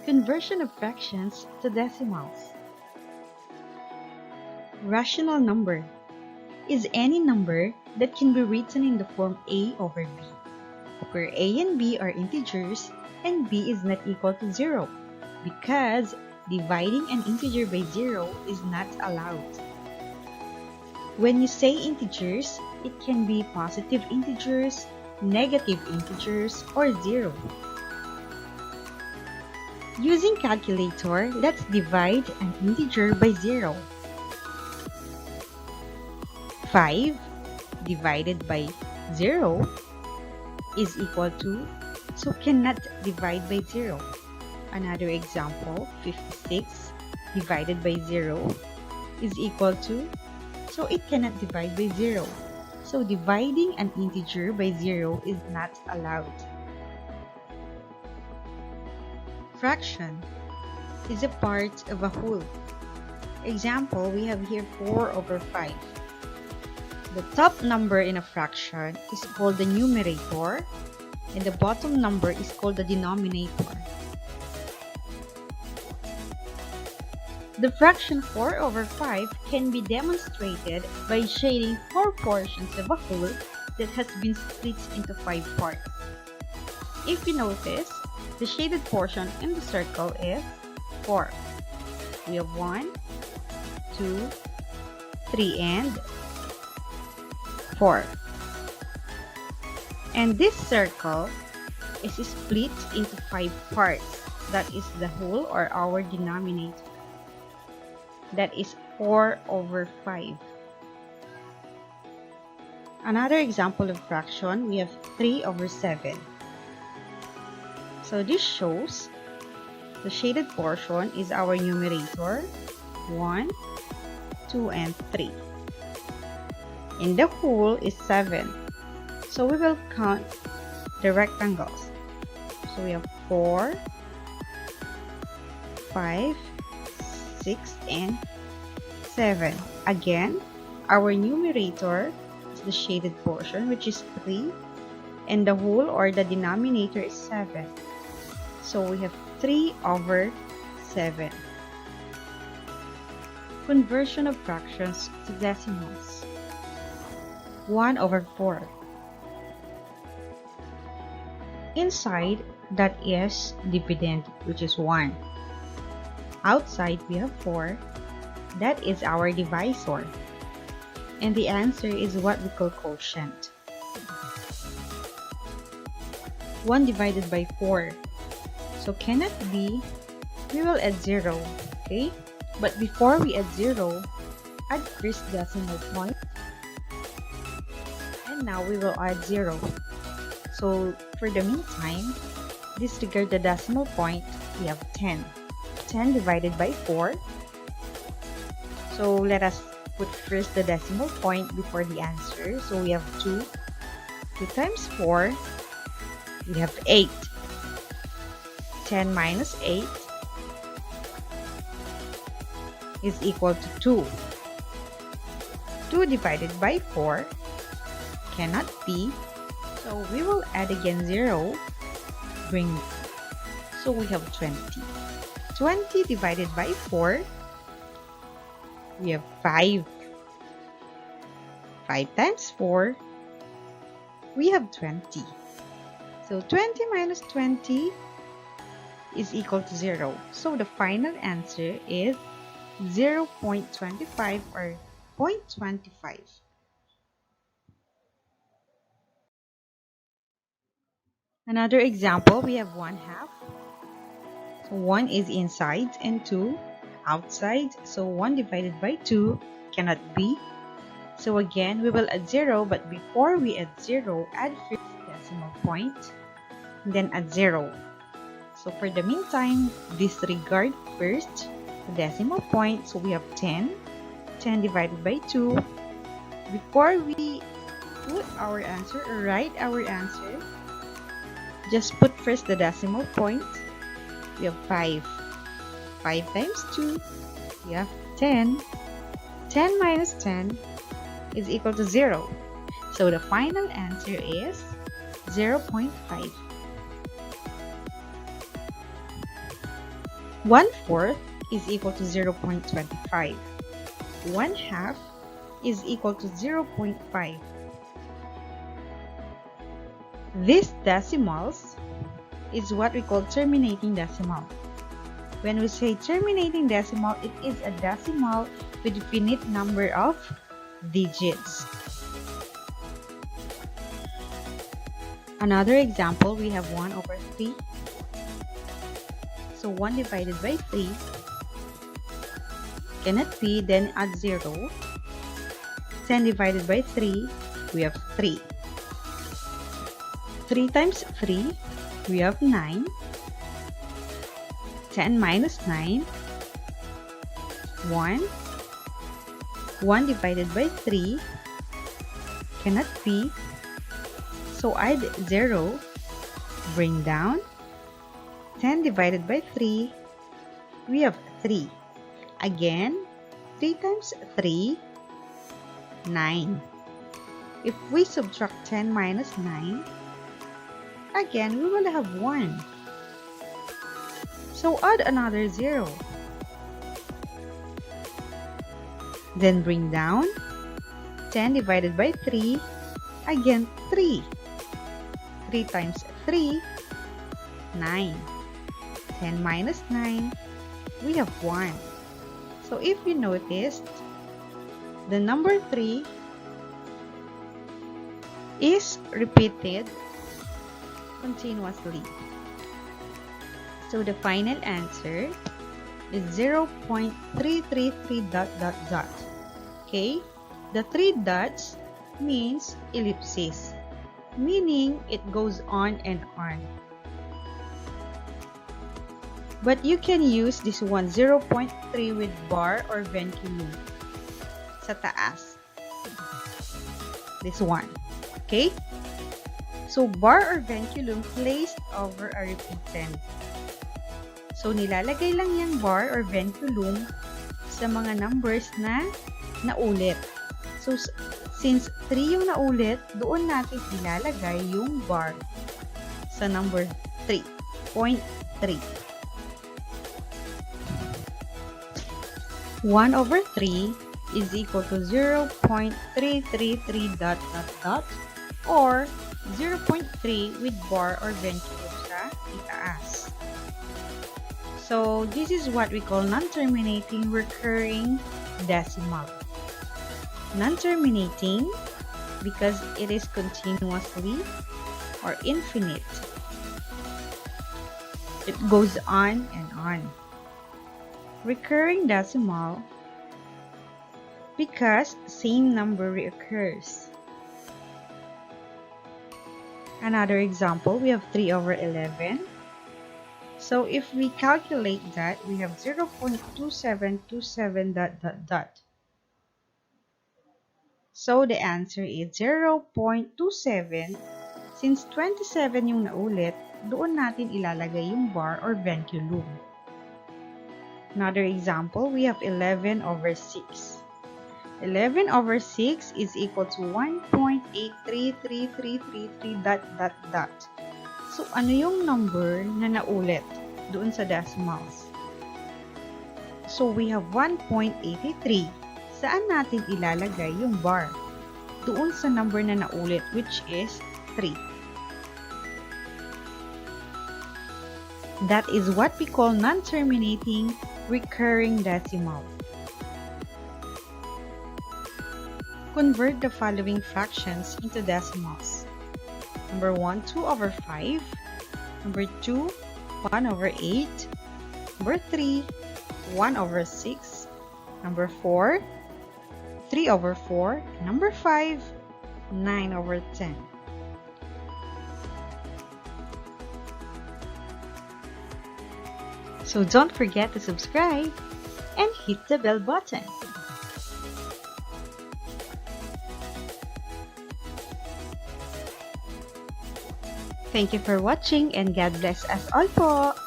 Conversion of fractions to decimals. Rational number is any number that can be written in the form a over b, where a and b are integers and b is not equal to 0, because dividing an integer by 0 is not allowed. When you say integers, it can be positive integers, negative integers, or 0. Using calculator, let's divide an integer by 0. 5 divided by 0 is equal to, so cannot divide by 0. Another example, 56 divided by 0 is equal to, so it cannot divide by 0. So dividing an integer by 0 is not allowed. Fraction is a part of a whole. Example, we have here 4 over 5. The top number in a fraction is called the numerator, and the bottom number is called the denominator. The fraction 4 over 5 can be demonstrated by shading 4 portions of a whole that has been split into 5 parts. If you notice, the shaded portion in the circle is 4. We have 1, 2, 3, and 4. And this circle is split into 5 parts. That is the whole, or our denominator. That is 4 over 5. Another example of fraction, we have 3 over 7. So this shows the shaded portion is our numerator, 1, 2, and 3. And the whole is 7. So we will count the rectangles. So we have 4, 5, 6, and 7. Again, our numerator is the shaded portion, which is 3, and the whole, or the denominator, is 7. So we have 3 over 7. Conversion of fractions to decimals. 1 over 4. Inside, that is dividend, which is 1. Outside, we have 4. That is our divisor. And the answer is what we call quotient. 1 divided by 4. So cannot be, we will add 0, okay? But before we add 0, add first decimal point. And now we will add 0. So for the meantime, disregard the decimal point, we have 10. 10 divided by 4. So let us put first the decimal point before the answer. So we have 2. 2 times 4, we have 8. 10 minus 8 is equal to 2. 2 divided by 4 cannot be, so we will add again 0, bring, so we have 20. 20 divided by 4, we have 5. 5 times 4, we have 20. So 20 minus 20 is equal to 0. So the final answer is 0.25 or 0.25. Another example, we have 1/2. So 1 is inside and 2 outside. So 1 divided by 2 cannot be. So again, we will add 0, but before we add 0, add first decimal point, then add 0. So for the meantime, disregard first the decimal point. So we have 10. 10 divided by 2. Before we put our answer or write our answer, just put first the decimal point. We have 5. 5 times 2, we have 10. 10 minus 10 is equal to 0. So the final answer is 0.5. 1/4 is equal to 0.25. 1/2 is equal to 0.5. These decimals is what we call terminating decimal. When we say terminating decimal, it is a decimal with finite number of digits. Another example, we have 1/3. So 1 divided by 3 cannot be, then add 0. 10 divided by 3, we have 3. 3 times 3, we have 9. 10 minus 9, 1. 1 divided by 3 cannot be, so add 0, bring down. 10 divided by 3, we have 3. Again, 3 times 3, 9. If we subtract 10 minus 9, again, we will have 1. So add another 0. Then bring down. 10 divided by 3, again 3. 3 times 3, 9. 10 minus 9, we have 1. So if you noticed, the number 3 is repeated continuously. So the final answer is 0.333 ... Okay? The 3 dots means ellipsis, meaning it goes on and on. But you can use this one, 0.3 with bar or venculum sa taas. This one. Okay? So bar or venculum placed over a repeatant. So, nilalagay lang yung bar or venculum sa mga numbers na naulit. So, since 3 yung naulit, doon natin ilalagay yung bar sa number 3, 0.3. 1/3 is equal to 0.333 ... or 0.3 with bar or venculum sa itaas. So, this is what we call non-terminating recurring decimal. Non-terminating because it is continuously or infinite. It goes on and on. Recurring decimal because same number reoccurs. Another example, we have 3/11. So if we calculate that, we have 0.2727 ... So the answer is 0.27. Since 27 yung naulit, doon natin ilalagay yung bar or venculum. Another example, we have 11/6. 11/6 is equal to 1.833333 ... So, ano yung number na naulit doon sa decimals? So, we have 1.83. Saan natin ilalagay yung bar? Doon sa number na naulit, which is 3. That is what we call non-terminating recurring decimal. Convert the following fractions into decimals. Number 1, 2/5. Number 2, 1/8. Number 3, 1/6. Number 4, 3/4. Number 5, 9/10. So don't forget to subscribe and hit the bell button. Thank you for watching and God bless us all po!